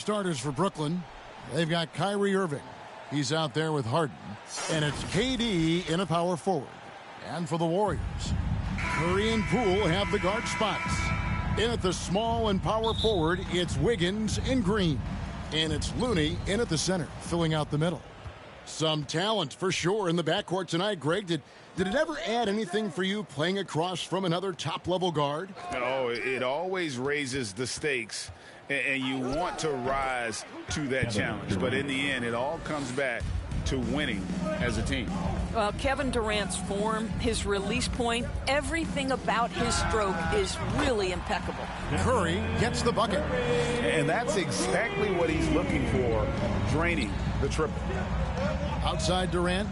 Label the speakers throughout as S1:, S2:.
S1: Starters for Brooklyn. They've got Kyrie Irving. He's out there with Harden. And it's KD in a power forward. And for the Warriors, Curry and Poole have the guard spots. In at the small and power forward, it's Wiggins and Green. And it's Looney in at the center, filling out the middle. Some talent for sure in the backcourt tonight. Greg, did it ever add anything for you playing across from another top-level guard?
S2: Oh, it always raises the stakes, and you want to rise to that challenge. But in the end, it all comes back to winning as a team.
S3: Well, Kevin Durant's form, his release point, everything about his stroke is really impeccable.
S1: Curry gets the bucket.
S2: And that's exactly what he's looking for, draining the triple.
S1: Outside Durant.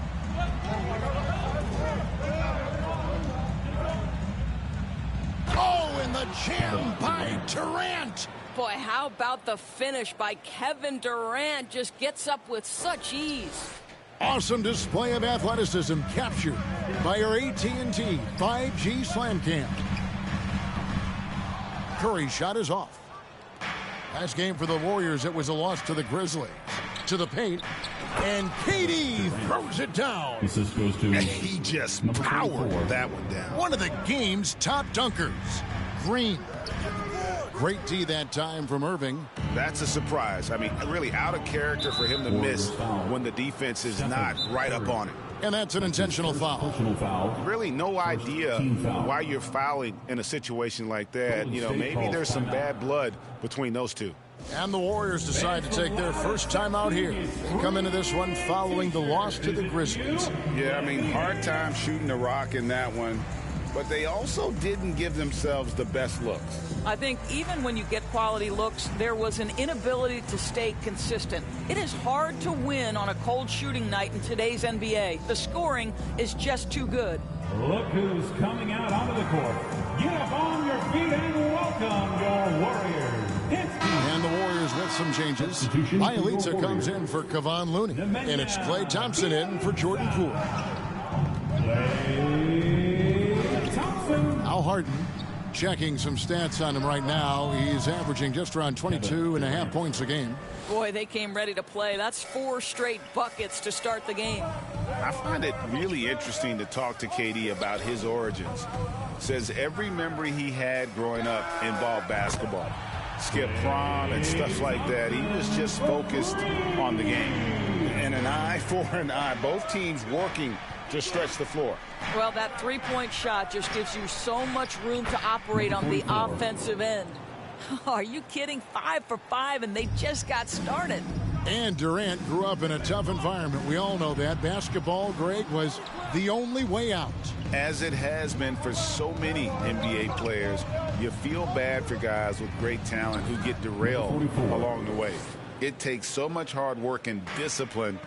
S1: Oh, and the jam by Durant.
S3: Boy, how about the finish by Kevin Durant? Just gets up with such ease.
S1: Awesome display of athleticism captured by our AT&T 5G Slam Cam. Curry's shot is off. Last game for the Warriors, it was a loss to the Grizzlies. To the paint, and KD throws it down.
S4: This goes to
S2: he just powered that one down.
S1: One of the game's top dunkers, Green. Great D that time from Irving.
S2: That's a surprise. I mean, really out of character for him to miss when the defense is not right up on it.
S1: And that's an intentional foul.
S2: Really no idea why you're fouling in a situation like that. You know, maybe there's some bad blood between those two.
S1: And the Warriors decide to take their first time out here. They come into this one following the loss to the Grizzlies.
S2: Yeah, I mean, hard time shooting the rock in that one. But they also didn't give themselves the best looks.
S3: I think even when you get quality looks, there was an inability to stay consistent. It is hard to win on a cold shooting night in today's NBA. The scoring is just too good.
S4: Look who's coming out onto the court. Get up on your feet and welcome your Warriors.
S1: And the Warriors with some changes. Bielitsa comes in for Kevon Looney. And it's Klay Thompson in for Jordan Poole. Al Harden checking some stats on him right now. He's averaging just around 22.5 points a game.
S3: Boy, they came ready to play. That's 4 straight buckets to start the game.
S2: I find it really interesting to talk to KD about his origins. Says every memory he had growing up involved basketball. Skip prom and stuff like that. He was just focused on the game. And an eye for an eye. Both teams working to stretch the floor.
S3: Well, that three-point shot just gives you so much room to operate on the offensive end. Are you kidding? 5 for 5, and they just got started.
S1: And Durant grew up in a tough environment. We all know that. Basketball, Greg, was the only way out.
S2: As it has been for so many NBA players, you feel bad for guys with great talent who get derailed along the way. It takes so much hard work and discipline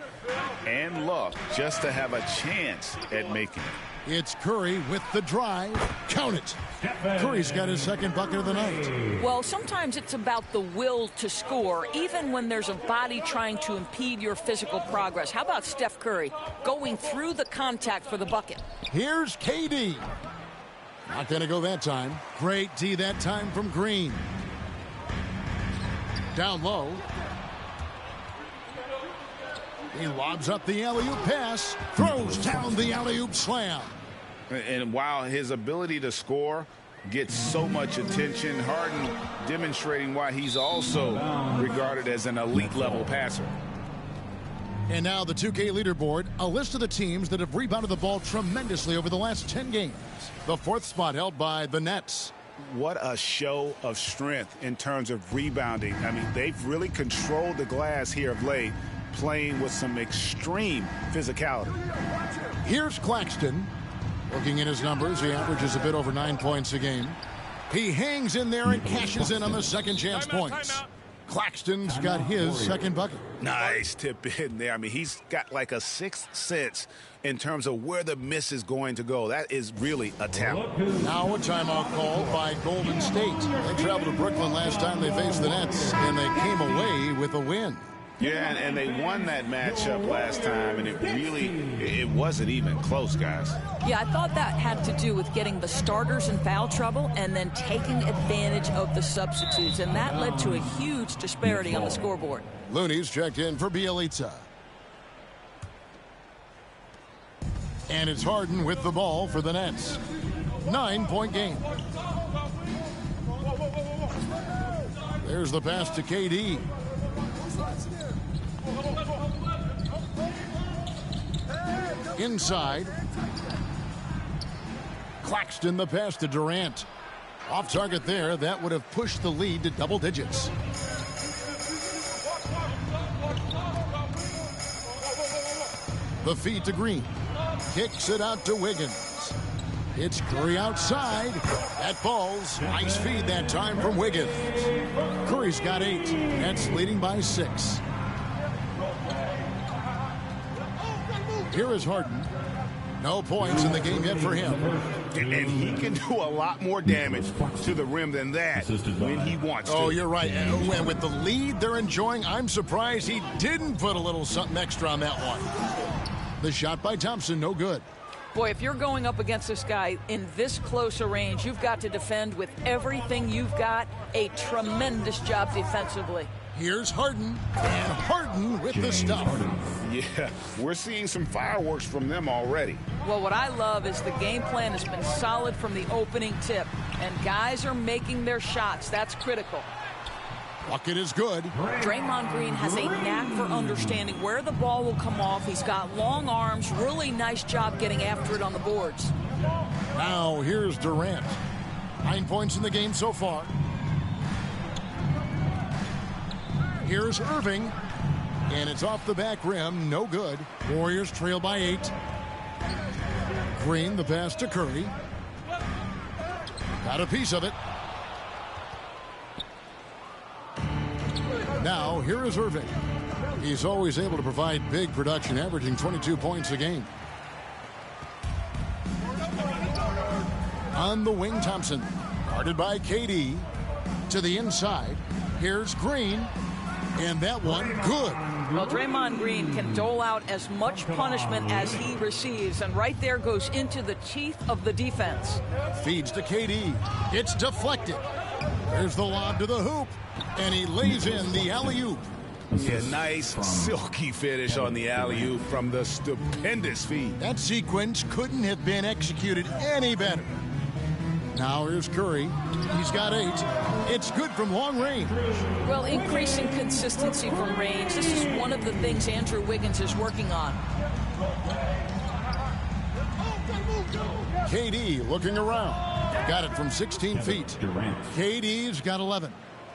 S2: and luck just to have a chance at making it.
S1: It's Curry with the drive. Count it. Curry's got his second bucket of the night.
S3: Well, sometimes it's about the will to score, even when there's a body trying to impede your physical progress. How about Steph Curry going through the contact for the bucket?
S1: Here's KD. Not going to go that time. Great D that time from Green. Down low. He lobs up the alley-oop pass, throws down the alley-oop slam.
S2: And while his ability to score gets so much attention, Harden demonstrating why he's also regarded as an elite-level passer.
S1: And now the 2K leaderboard, a list of the teams that have rebounded the ball tremendously over the last 10 games. The 4th spot held by the Nets.
S2: What a show of strength in terms of rebounding. I mean, they've really controlled the glass here of late, playing with some extreme physicality.
S1: Here's Claxton. Looking at his numbers, he averages a bit over 9 points a game. He hangs in there and cashes in on the second chance points. Claxton's got his second bucket.
S2: Nice tip in there. I mean, he's got like a sixth sense in terms of where the miss is going to go. That is really a talent.
S1: Now a timeout called by Golden State. They traveled to Brooklyn last time they faced the Nets, and they came away with a win.
S2: Yeah, and they won that matchup last time, and it wasn't even close, guys.
S3: Yeah, I thought that had to do with getting the starters in foul trouble and then taking advantage of the substitutes, and that led to a huge disparity on the scoreboard.
S1: Looney's checked in for Bielitsa. And it's Harden with the ball for the Nets. 9-point game. There's the pass to KD. Inside. Claxton the pass to Durant. Off target there. That would have pushed the lead to double digits. The feed to Green. Kicks it out to Wiggins. It's Curry outside. That falls. Nice feed that time from Wiggins. Curry's got 8. Nets leading by 6. Here is Harden. No points in the game yet for him.
S2: And he can do a lot more damage to the rim than that when he wants to.
S1: Oh, you're right. And with the lead they're enjoying, I'm surprised he didn't put a little something extra on that one. The shot by Thompson, no good.
S3: Boy, if you're going up against this guy in this close a range, you've got to defend with everything you've got. A tremendous job defensively.
S1: Here's Harden, and Harden with the stuff.
S2: Yeah, we're seeing some fireworks from them already.
S3: Well, what I love is the game plan has been solid from the opening tip, and guys are making their shots. That's critical.
S1: Bucket is good.
S3: Draymond Green has a knack for understanding where the ball will come off. He's got long arms. Really nice job getting after it on the boards.
S1: Now here's Durant. 9 points in the game so far. Here's Irving. And it's off the back rim. No good. Warriors trail by 8. Green, the pass to Curry. Got a piece of it. Now, here is Irving. He's always able to provide big production, averaging 22 points a game. On the wing, Thompson. Guarded by KD. To the inside. Here's Green. And that one, good.
S3: Well, Draymond Green can dole out as much punishment as he receives, and right there goes into the teeth of the defense.
S1: Feeds to KD. It's deflected. There's the lob to the hoop, and he lays in the alley-oop.
S2: Yeah, nice silky finish on the alley-oop from the stupendous feed.
S1: That sequence couldn't have been executed any better. Now here's Curry. He's got 8. It's good from long range.
S3: Well, increasing consistency from range. This is one of the things Andrew Wiggins is working on.
S1: KD looking around. Got it from 16 feet. KD's got 11.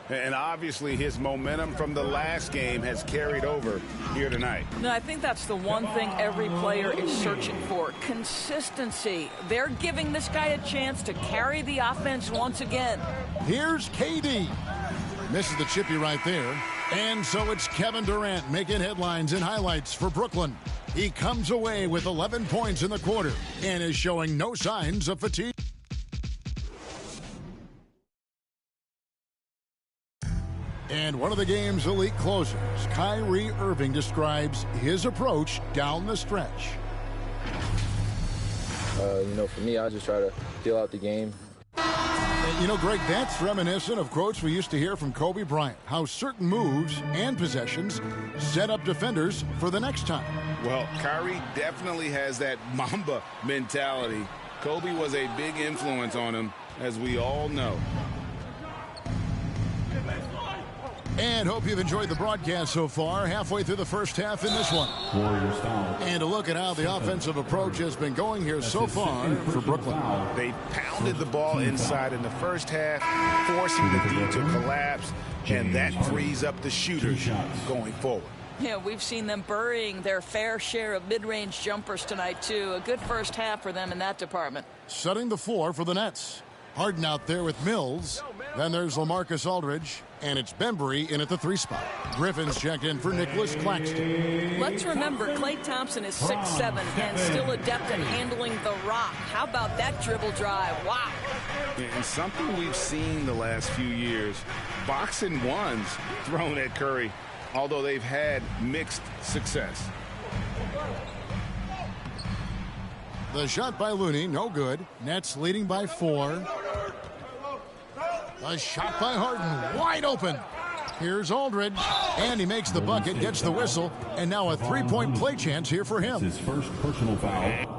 S2: And obviously his momentum from the last game has carried over here tonight.
S3: No, I think that's the one thing every player is searching for. Consistency. They're giving this guy a chance to carry the offense once again.
S1: Here's KD. Misses the chippy right there. And so it's Kevin Durant making headlines and highlights for Brooklyn. He comes away with 11 points in the quarter and is showing no signs of fatigue. And one of the game's elite closers, Kyrie Irving, describes his approach down the stretch.
S5: For me, I just try to feel out the game.
S1: Greg, that's reminiscent of quotes we used to hear from Kobe Bryant, how certain moves and possessions set up defenders for the next time.
S2: Well, Kyrie definitely has that Mamba mentality. Kobe was a big influence on him, as we all know.
S1: And hope you've enjoyed the broadcast so far. Halfway through the first half in this one. And a look at how the offensive approach has been going here so far for Brooklyn.
S2: They pounded the ball inside in the first half, forcing the D to collapse, and that frees up the shooters going forward.
S3: Yeah, we've seen them burying their fair share of mid-range jumpers tonight, too. A good first half for them in that department.
S1: Setting the floor for the Nets. Harden out there with Mills. Then there's LaMarcus Aldridge. And it's Bembry in at the 3 spot. Griffin's checked in for Nicholas Claxton.
S3: Let's remember, Klay Thompson is 6'7" and still adept at handling the rock. How about that dribble drive? Wow.
S2: And something we've seen the last few years, box and ones thrown at Curry although they've had mixed success.
S1: The shot by Looney, no good. Nets leading by 4. A shot by Harden, wide open. Here's Aldridge, and he makes the bucket, gets the whistle, and now a three-point play chance here for him.
S4: His first personal foul.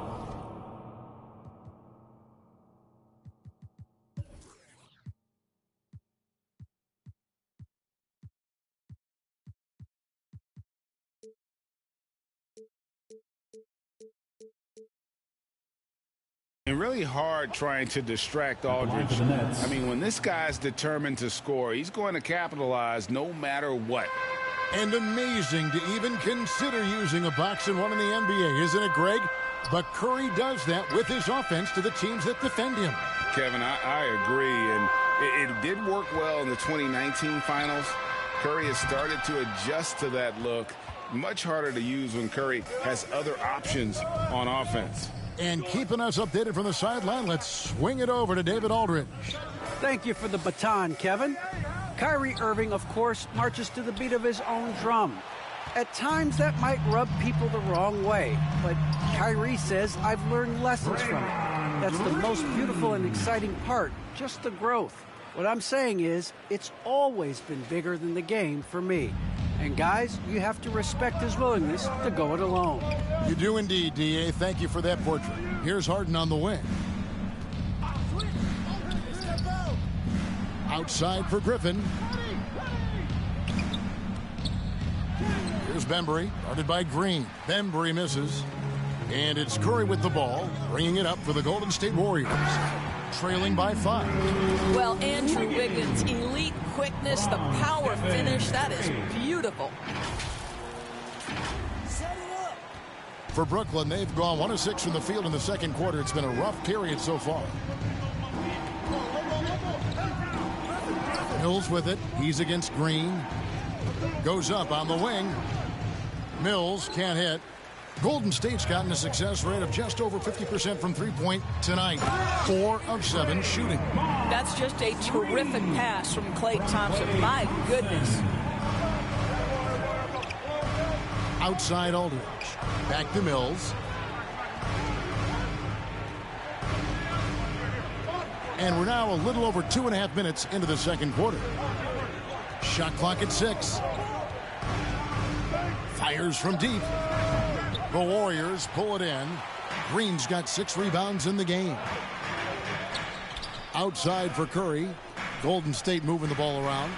S2: And really hard trying to distract Aldridge. I mean, when this guy's determined to score, he's going to capitalize no matter what.
S1: And amazing to even consider using a box and one in the NBA, isn't it, Greg? But Curry does that with his offense to the teams that defend him.
S2: Kevin, I agree, and it did work well in the 2019 finals. Curry has started to adjust to that look. Much harder to use when Curry has other options on offense.
S1: And keeping us updated from the sideline, let's swing it over to David Aldridge.
S6: Thank you for the baton, Kevin. Kyrie Irving, of course, marches to the beat of his own drum. At times, that might rub people the wrong way, but Kyrie says, I've learned lessons from it. That's the most beautiful and exciting part, just the growth. What I'm saying is, it's always been bigger than the game for me. And guys, you have to respect his willingness to go it alone.
S1: You do indeed, D.A. Thank you for that portrait. Here's Harden on the wing. Outside for Griffin. Here's Bembry, guarded by Green. Bembry misses. And it's Curry with the ball, bringing it up for the Golden State Warriors. Trailing by 5.
S3: Well, Andrew Wiggins, elite quickness, the power finish, that is beautiful.
S1: For Brooklyn, they've gone 1 of 6 from the field in the second quarter. It's been a rough period so far. Mills with it. He's against Green. Goes up on the wing. Mills can't hit. Golden State's gotten a success rate of just over 50% from three-point tonight. 4 of 7 shooting.
S3: That's just a terrific pass from Klay Thompson. My goodness.
S1: Outside Aldridge. Back to Mills. And we're now a little over 2.5 minutes into the second quarter. Shot clock at 6. Fires from deep. The Warriors pull it in. Green's got 6 rebounds in the game. Outside for Curry. Golden State moving the ball around.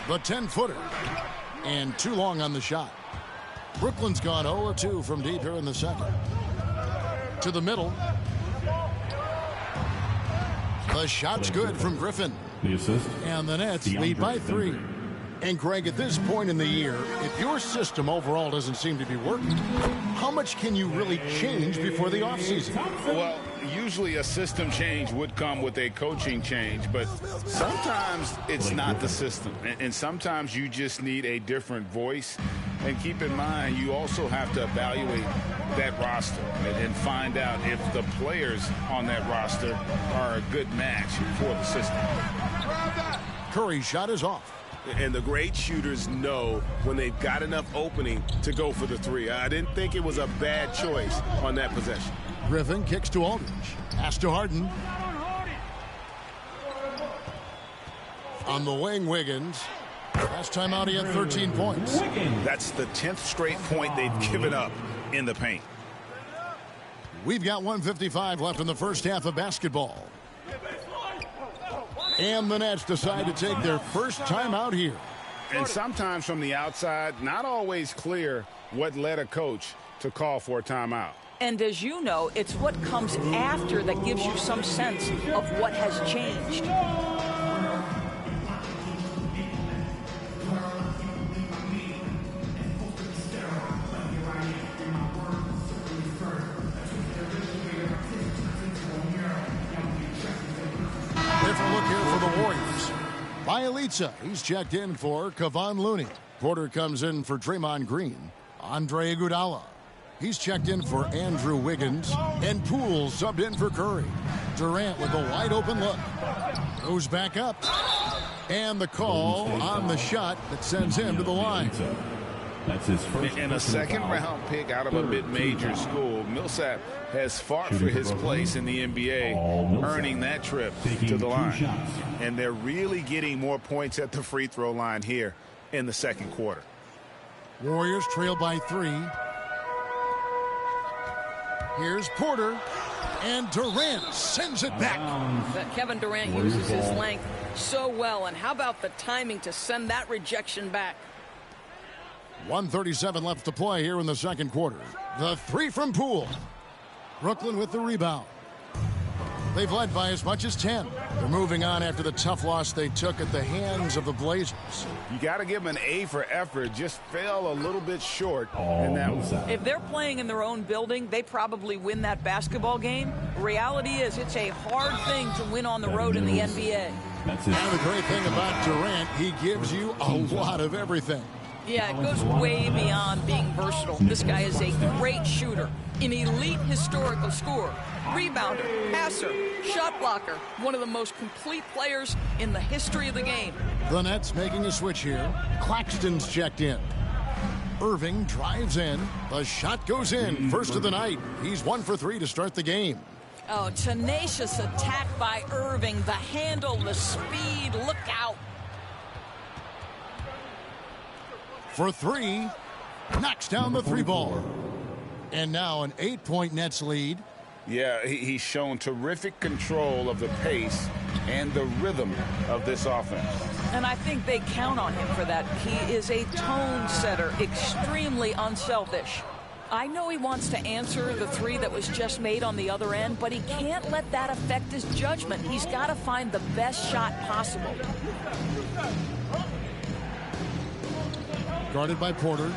S1: The 10-footer. And too long on the shot. Brooklyn's gone 0 of 2 from deep here in the second. To the middle. The shot's good from Griffin.
S4: The assist.
S1: And the Nets lead by 3. And Greg, at this point in the year, if your system overall doesn't seem to be working, how much can you really change before the offseason?
S2: Well, usually a system change would come with a coaching change, but sometimes it's not the system. And sometimes you just need a different voice. And keep in mind, you also have to evaluate that roster and find out if the players on that roster are a good match for the system.
S1: Curry's shot is off.
S7: And the great shooters know when they've got enough opening to go for the 3. I didn't think it was a bad choice on that possession.
S1: Griffin kicks to Aldridge. Pass to Harden. On the wing, Wiggins. Last time out, he had 13 points.
S2: That's the 10th straight point they've given up in the paint.
S1: We've got 1:55 left in the first half of basketball. And the Nets decide to take their first time out here.
S2: And sometimes from the outside, not always clear what led a coach to call for a timeout.
S3: And as you know, it's what comes after that gives you some sense of what has changed.
S1: Different look here for the Warriors. Bielitsa, he's checked in for Kevon Looney. Porter comes in for Draymond Green. Andre Iguodala. He's checked in for Andrew Wiggins. And Poole subbed in for Curry. Durant with a wide open look. Goes back up. And the call on the shot that sends him to the line.
S4: That's his first.
S2: And a second-round pick out of a mid-major school, Millsap has fought for his place in the NBA, earning that trip to the line. And they're really getting more points at the free throw line here in the second quarter.
S1: Warriors trail by 3. Here's Porter, and Durant sends it back.
S3: But Kevin Durant uses his length so well, and how about the timing to send that rejection back?
S1: 1:37 left to play here in the second quarter. The three from Poole. Brooklyn with the rebound. They've led by as much as 10. They're moving on after the tough loss they took at the hands of the Blazers.
S2: You got to give them an A for effort. Just fell a little bit short in that one.
S3: If they're playing in their own building, they probably win that basketball game. Reality is it's a hard thing to win on the road in the NBA.
S1: And the great thing about Durant, he gives you a lot of everything.
S3: Yeah, it goes way beyond being versatile. This guy is a great shooter, an elite historical scorer, rebounder, passer, shot blocker, one of the most complete players in the history of the game.
S1: The Nets making a switch here. Claxton's checked in. Irving drives in. The shot goes in. First of the night. He's 1 for 3 to start the game.
S3: Oh, tenacious attack by Irving. The handle, the speed, look out.
S1: For 3, knocks down the 3-ball. And now an 8-point Nets lead.
S2: Yeah, he's shown terrific control of the pace and the rhythm of this offense.
S3: And I think they count on him for that. He is a tone setter, extremely unselfish. I know he wants to answer the 3 that was just made on the other end, but he can't let that affect his judgment. He's got to find the best shot possible.
S1: Guarded by Porter.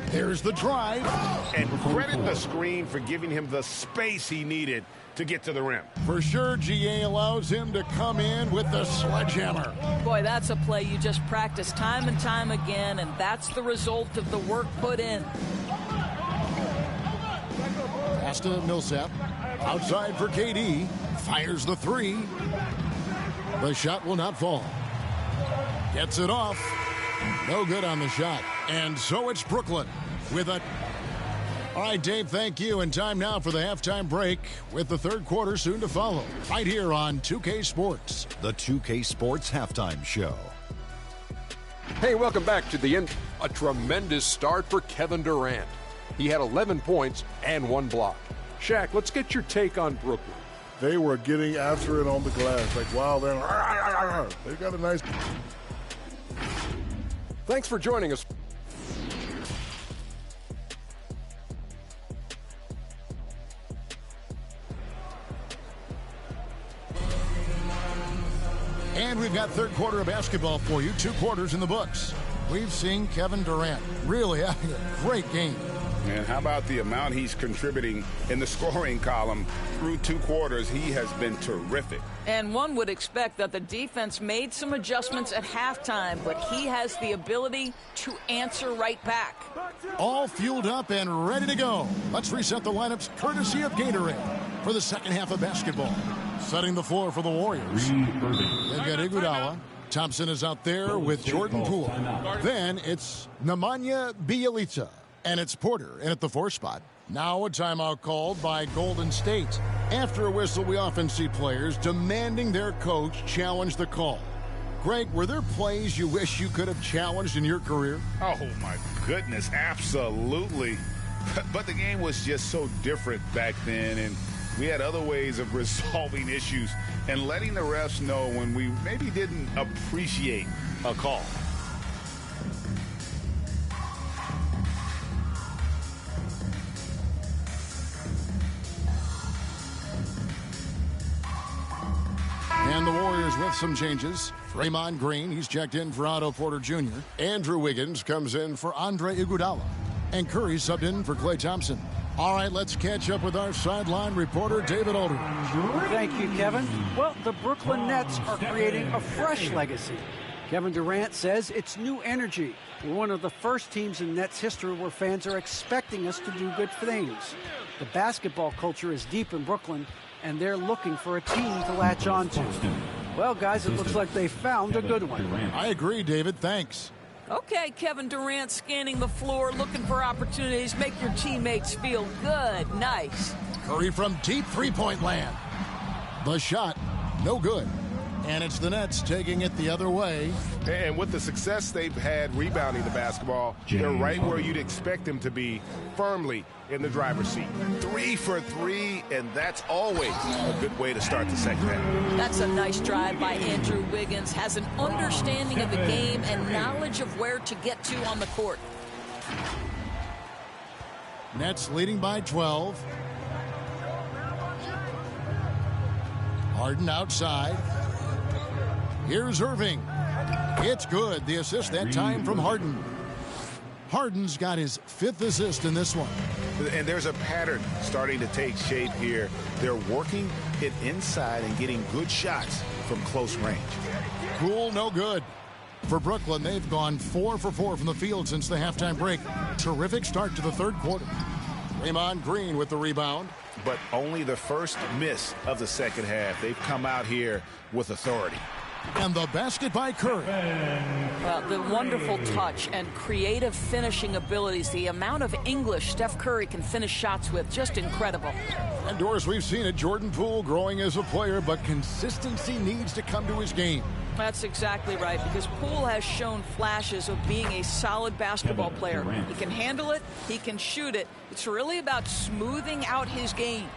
S1: There's the drive.
S7: And credit the screen for giving him the space he needed to get to the rim.
S1: For sure, GA allows him to come in with the sledgehammer.
S3: Boy, that's a play you just practice time and time again, and that's the result of the work put in.
S1: Pass to Millsap. Outside for KD. Fires the 3. The shot will not fall. Gets it off. No good on the shot. And so it's Brooklyn with a... All right, Dave, thank you. And time now for the halftime break with the third quarter soon to follow. Right here on 2K Sports.
S8: The 2K Sports Halftime Show.
S9: Hey, welcome back to the end. A tremendous start for Kevin Durant. He had 11 points and 1 block. Shaq, let's get your take on Brooklyn.
S10: They were getting after it on the glass. Like, wow, they got a nice...
S9: Thanks for joining us.
S1: And we've got third quarter of basketball for you. 2 quarters in the books. We've seen Kevin Durant really having a great game.
S2: And how about the amount he's contributing in the scoring column through 2 quarters? He has been terrific.
S3: And one would expect that the defense made some adjustments at halftime, but he has the ability to answer right back.
S1: All fueled up and ready to go. Let's reset the lineups courtesy of Gatorade for the second half of basketball. Setting the floor for the Warriors. They've got Iguodala. Thompson is out there with Jordan Poole. Then it's Nemanja Bjelica. And it's Porter in at the 4 spot. Now a timeout called by Golden State. After a whistle, we often see players demanding their coach challenge the call. Greg, were there plays you wish you could have challenged in your career?
S2: Oh, my goodness, absolutely. But the game was just so different back then, and we had other ways of resolving issues and letting the refs know when we maybe didn't appreciate a call.
S1: And the Warriors with some changes. Draymond Green, he's checked in for Otto Porter Jr. Andrew Wiggins comes in for Andre Iguodala. And Curry subbed in for Klay Thompson. All right, let's catch up with our sideline reporter, David Aldridge.
S6: Thank you, Kevin. Well, the Brooklyn Nets are creating a fresh legacy. Kevin Durant says it's new energy. We're one of the first teams in Nets history where fans are expecting us to do good things. The basketball culture is deep in Brooklyn, and they're looking for a team to latch on to. Well, guys, it looks like they found a good one.
S1: I agree, David. Thanks.
S3: Okay, Kevin Durant scanning the floor, looking for opportunities. Make your teammates feel good. Nice.
S1: Curry from deep three-point land. The shot, no good. And it's the Nets taking it the other way.
S7: And with the success they've had rebounding the basketball, they're right where you'd expect them to be, firmly in the driver's seat. 3 for 3, and that's always a good way to start the second half.
S3: That's a nice drive by Andrew Wiggins. Has an understanding of the game and knowledge of where to get to on the court.
S1: Nets leading by 12. Harden outside. Here's Irving. It's good. The assist that time from Harden. Harden's got his 5th assist in this one.
S2: And there's a pattern starting to take shape here. They're working it inside and getting good shots from close range.
S1: Poole, no good. For Brooklyn, they've gone 4 for 4 from the field since the halftime break. Terrific start to the third quarter. Draymond Green with the rebound.
S2: But only the first miss of the second half. They've come out here with authority.
S1: And the basket by Curry.
S3: Well, the wonderful touch and creative finishing abilities, the amount of English Steph Curry can finish shots with, just incredible.
S1: And Doris, we've seen it. Jordan Poole growing as a player, but consistency needs to come to his game.
S3: That's exactly right, because Poole has shown flashes of being a solid basketball player. He can handle it, he can shoot it. It's really about smoothing out his game.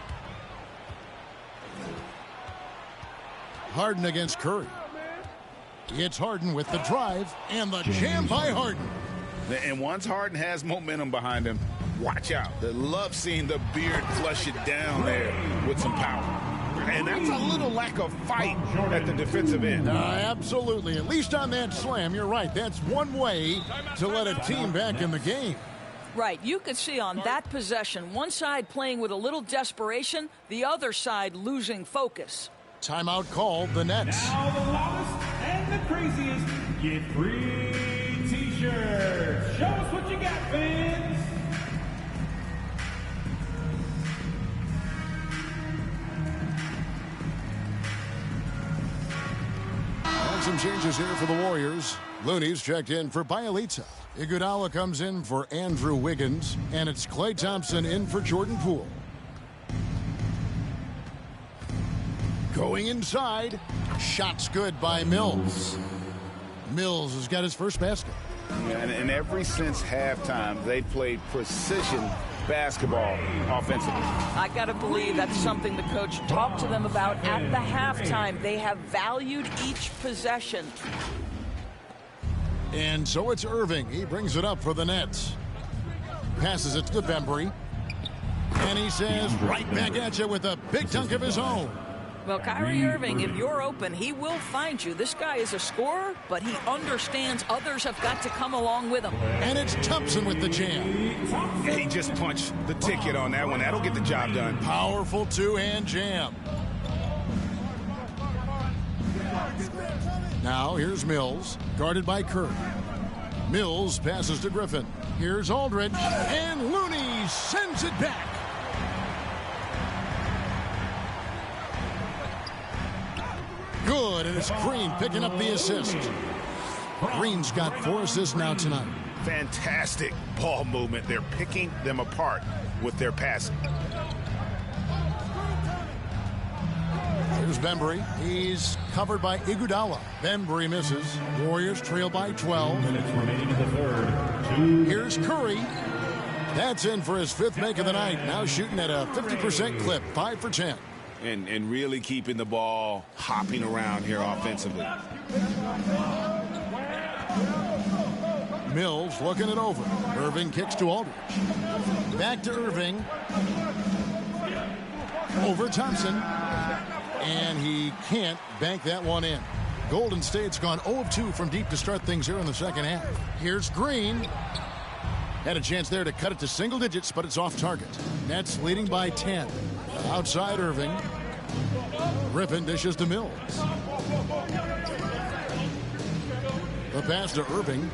S1: Harden against Curry. It's Harden with the drive and the jam by Harden.
S2: And once Harden has momentum behind him, watch out. They love seeing the beard flush it down there with some power. And that's a little lack of fight at the defensive end.
S1: Absolutely. At least on that slam, you're right. That's one way to let a team back in the game.
S3: Right. You could see on that possession, one side playing with a little desperation, the other side losing focus.
S1: Timeout called, the Nets.
S4: Now the loudest and the craziest get free t-shirts. Show us what you got, fans.
S1: And some changes here for the Warriors. Looney's checked in for Bielitsa. Iguodala comes in for Andrew Wiggins. And it's Klay Thompson in for Jordan Poole. Going inside. Shots good by Mills. Mills has got his first basket.
S2: And ever since halftime, they played precision basketball offensively.
S3: I got to believe that's something the coach talked to them about at the halftime. They have valued each possession.
S1: And so it's Irving. He brings it up for the Nets. Passes it to Bembry. And he says, right back at you with a big dunk of his own.
S3: Well, Kyrie Irving, if you're open, he will find you. This guy is a scorer, but he understands others have got to come along with him.
S1: And it's Thompson with the jam.
S2: He just punched the ticket on that one. That'll get the job done.
S1: Powerful two-hand jam. Now here's Mills, guarded by Curry. Mills passes to Griffin. Here's Aldridge, and Looney sends it back. Good, and it's Green picking up the assist. Green's got 4 assists now tonight.
S2: Fantastic ball movement. They're picking them apart with their passing.
S1: Here's Bembry. He's covered by Iguodala. Bembry misses. Warriors trail by 12.
S4: Minutes remaining in the third.
S1: Here's Curry. That's in for his 5th make of the night. Now shooting at a 50% clip, 5 for 10.
S2: And really keeping the ball hopping around here offensively.
S1: Mills looking it over. Irving kicks to Aldridge. Back to Irving. Over Thompson. And he can't bank that one in. Golden State's gone 0 of 2 from deep to start things here in the second half. Here's Green. Had a chance there to cut it to single digits, but it's off target. Nets leading by 10. Outside Irving. Griffin dishes to Mills. The pass to Irving.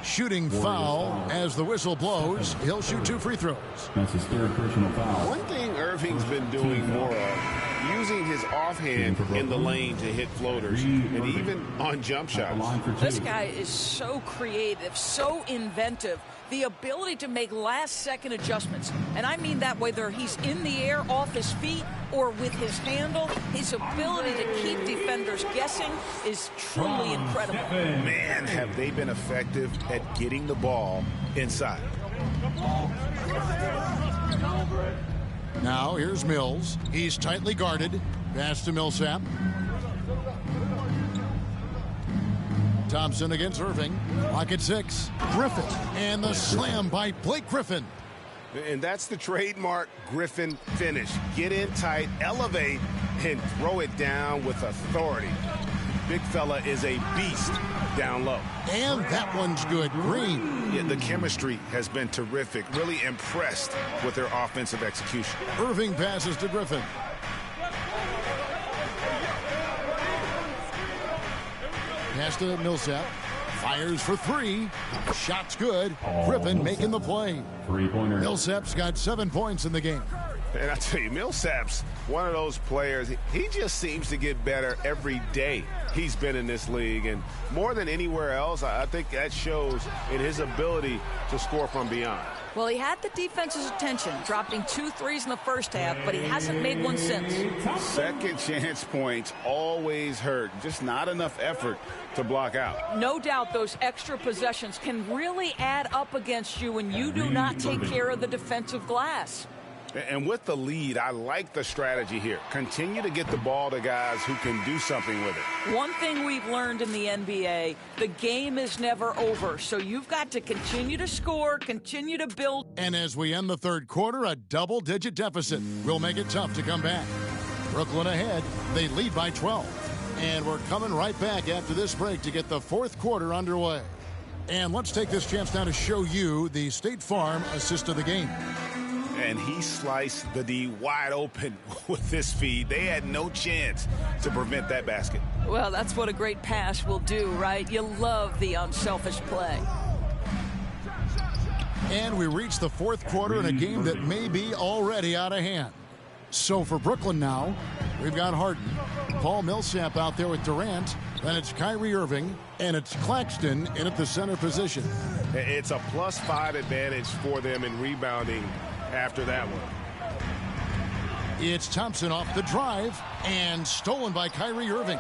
S1: Shooting foul as the whistle blows. He'll shoot 2 free throws.
S4: That's his 3rd personal foul.
S2: One thing Irving's been doing more of using his offhand in the lane to hit floaters and even on jump shots.
S3: This guy is so creative, so inventive. The ability to make last-second adjustments. And I mean that whether he's in the air off his feet or with his handle, his ability to keep defenders guessing is truly incredible.
S2: Man, have they been effective at getting the ball inside.
S1: Now here's Mills. He's tightly guarded. Pass to Millsap. Thompson against Irving. Lock at 6. Griffin. And the slam by Blake Griffin.
S7: And that's the trademark Griffin finish. Get in tight, elevate, and throw it down with authority. Big fella is a beast down low.
S1: And that one's good. Green.
S2: Yeah, the chemistry has been terrific. Really impressed with their offensive execution.
S1: Irving passes to Griffin. Pass to Millsap. Fires for 3. Shot's good. Griffin making the play.
S4: Three-pointer.
S1: Millsap's got 7 points in the game.
S7: And I tell you, Millsap's one of those players. He just seems to get better every day he's been in this league. And more than anywhere else, I think that shows in his ability to score from beyond.
S3: Well, he had the defense's attention, dropping 2 threes in the first half, but he hasn't made one since.
S2: Second chance points always hurt. Just not enough effort to block out.
S3: No doubt those extra possessions can really add up against you when you do not take care of the defensive glass.
S2: And with the lead, I like the strategy here. Continue to get the ball to guys who can do something with it.
S3: One thing we've learned in the NBA, the game is never over. So you've got to continue to score, continue to build.
S1: And as we end the third quarter, a double-digit deficit will make it tough to come back. Brooklyn ahead. They lead by 12. And we're coming right back after this break to get the fourth quarter underway. And let's take this chance now to show you the State Farm assist of the game.
S2: And he sliced the D wide open with this feed. They had no chance to prevent that basket.
S3: Well, that's what a great pass will do, right? You love the unselfish play.
S1: And we reach the fourth quarter in a game that may be already out of hand. So for Brooklyn now, we've got Harden, Paul Millsap out there with Durant, then it's Kyrie Irving, and it's Claxton in at the center position.
S7: It's a +5 advantage for them in rebounding after that one.
S1: It's Thompson off the drive and stolen by Kyrie Irving.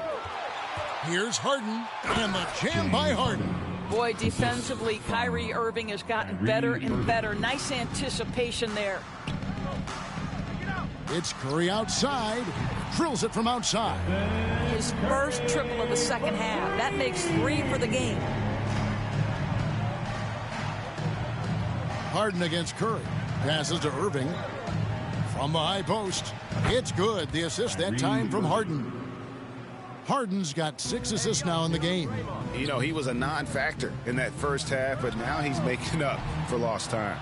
S1: Here's Harden and the jam by Harden.
S3: Boy, defensively, Kyrie Irving has gotten better and better. Nice anticipation there.
S1: It's Curry outside, drills it from outside.
S3: His first triple of the second half. That makes 3 for the game.
S1: Harden against Curry. Passes to Irving from the high post. It's good. The assist that time from Harden. Harden's got 6 assists now in the game.
S2: You know, he was a non-factor in that first half, but now he's making up for lost time.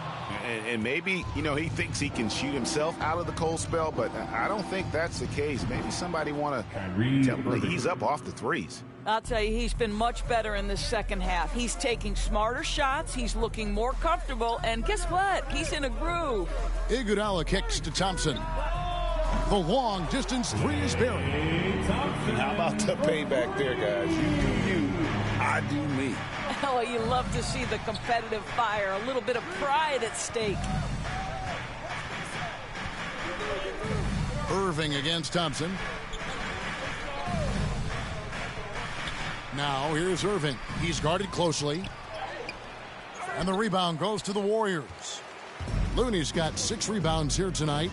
S2: And maybe, you know, he thinks he can shoot himself out of the cold spell, but I don't think that's the case. Maybe somebody want to tell him that he's up off the threes.
S3: I'll tell you, he's been much better in the second half. He's taking smarter shots. He's looking more comfortable. And guess what? He's in a groove.
S1: Iguodala kicks to Thompson. The long distance 3 is buried.
S2: How about the payback there, guys? You do you, I do me.
S3: Oh, you love to see the competitive fire. A little bit of pride at stake.
S1: Irving against Thompson. Now here's Irving. He's guarded closely. And the rebound goes to the Warriors. Looney's got 6 rebounds here tonight.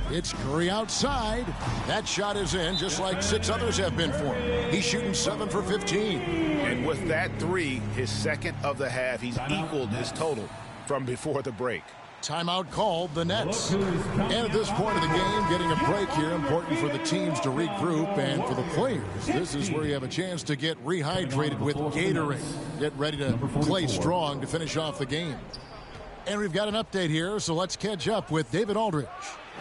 S1: It's Curry outside. That shot is in, just like 6 others have been for him. He's shooting 7 for 15.
S2: And with that 3, his second of the half, he's equaled his total from before the break.
S1: Timeout called, the Nets. And at this point of the game, getting a break here, important for the teams to regroup, and for the players, this is where you have a chance to get rehydrated with Gatorade. Get ready to play strong to finish off the game. And we've got an update here, so let's catch up with David Aldridge.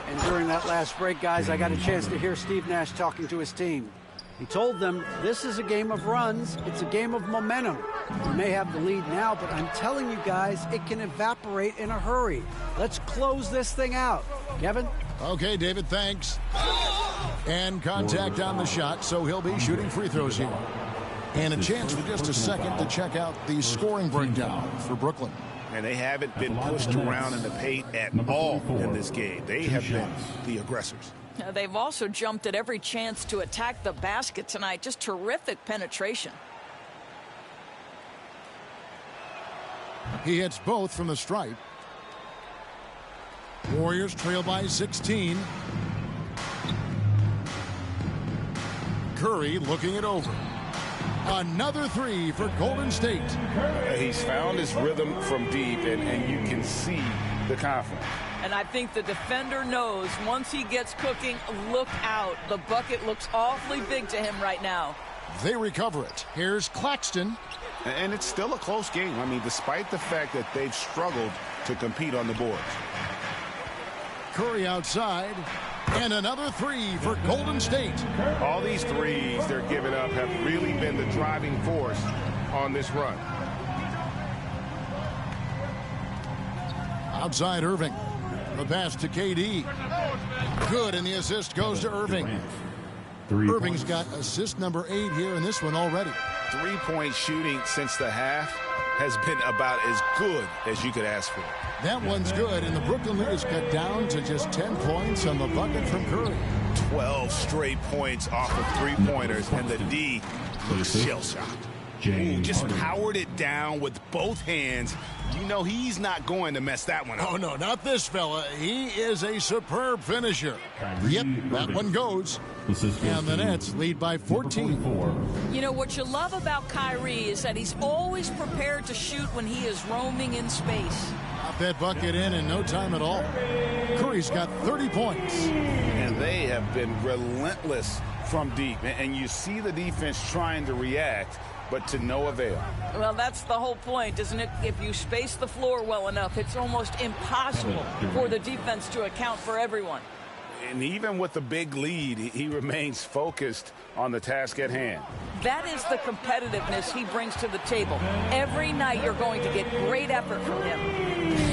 S6: And during that last break, guys, I got a chance to hear Steve Nash talking to his team. He told them this is a game of runs. It's a game of momentum. We may have the lead now, but I'm telling you guys, it can evaporate in a hurry. Let's close this thing out. Kevin?
S1: Okay, David, thanks. And contact on the shot, so he'll be shooting free throws here. And a chance for just a second to check out the scoring breakdown for Brooklyn.
S2: And they haven't been pushed around in the paint at all in this game. They have been the aggressors.
S3: They've also jumped at every chance to attack the basket tonight. Just terrific penetration.
S1: He hits both from the stripe. Warriors trail by 16. Curry looking it over. Another three for Golden State.
S2: He's found his rhythm from deep, and you can see the confidence.
S3: And I think the defender knows once he gets cooking, look out. The bucket looks awfully big to him right now.
S1: They recover it. Here's Claxton.
S2: And it's still a close game. I mean, despite the fact that they've struggled to compete on the boards.
S1: Curry outside. And another three for Golden State.
S7: All these threes they're giving up have really been the driving force on this run.
S1: Outside Irving. The pass to KD. Good, and the assist goes to Irving. Irving's got assist number 8 here in this one already.
S2: Three-point shooting since the half has been about as good as you could ask for.
S1: That one's good, and the Brooklyn lead is cut down to just 10 points on the bucket from Curry.
S2: 12 straight points off of three-pointers, and the D looks shell-shocked. Ooh, just powered it down with both hands. You know he's not going to mess that one up.
S1: Oh, no, not this fella. He is a superb finisher. Yep, that one goes. And the Nets lead by 14.
S3: You know, what you love about Kyrie is that he's always prepared to shoot when he is roaming in space.
S1: Got that bucket in no time at all. Curry's got 30 points.
S2: And they have been relentless from deep. And you see the defense trying to react, but to no avail.
S3: Well, that's the whole point, isn't it? If you space the floor well enough, it's almost impossible for the defense to account for everyone.
S2: And even with the big lead, he remains focused on the task at hand.
S3: That is the competitiveness he brings to the table. Every night you're going to get great effort from him.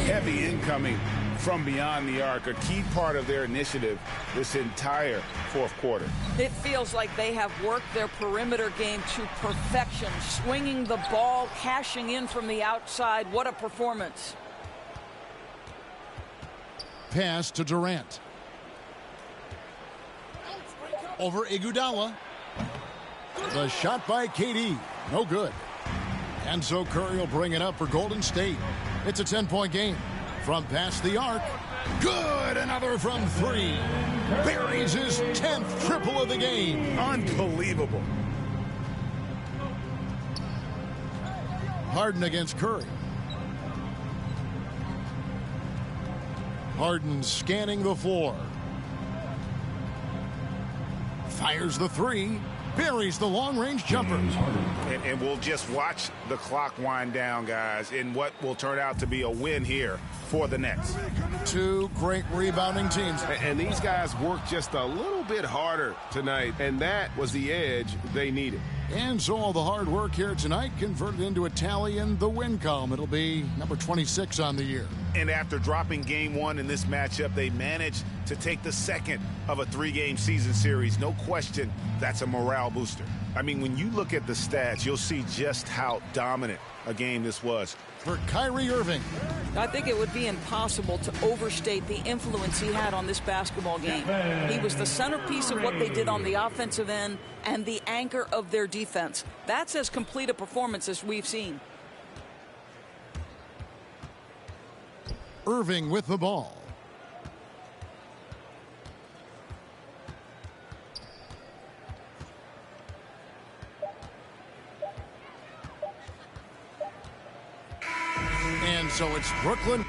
S2: Heavy incoming from beyond the arc, a key part of their initiative this entire fourth quarter.
S3: It feels like they have worked their perimeter game to perfection, swinging the ball, cashing in from the outside. What a performance.
S1: Pass to Durant. Over Iguodala. The shot by KD. No good. And so Curry will bring it up for Golden State. It's a 10-point game. From past the arc. Good. Another from 3. Buries his 10th triple of the game.
S2: Unbelievable.
S1: Harden against Curry. Harden scanning the floor. Fires the 3. Buries the long-range jumper.
S2: And we'll just watch the clock wind down, guys, in what will turn out to be a win here for the Nets.
S1: Two great rebounding teams.
S7: And these guys worked just a little bit harder tonight, and that was the edge they needed.
S1: And so all the hard work here tonight converted into a tally in the win column. It'll be number 26 on the year.
S2: And after dropping game 1 in this matchup, they managed to take the second of a 3-game season series. No question, that's a morale booster. I mean, when you look at the stats, you'll see just how dominant a game this was.
S1: For Kyrie Irving.
S3: I think it would be impossible to overstate the influence he had on this basketball game. He was the centerpiece of what they did on the offensive end and the anchor of their defense. That's as complete a performance as we've seen.
S1: Irving with the ball. And so it's Brooklyn.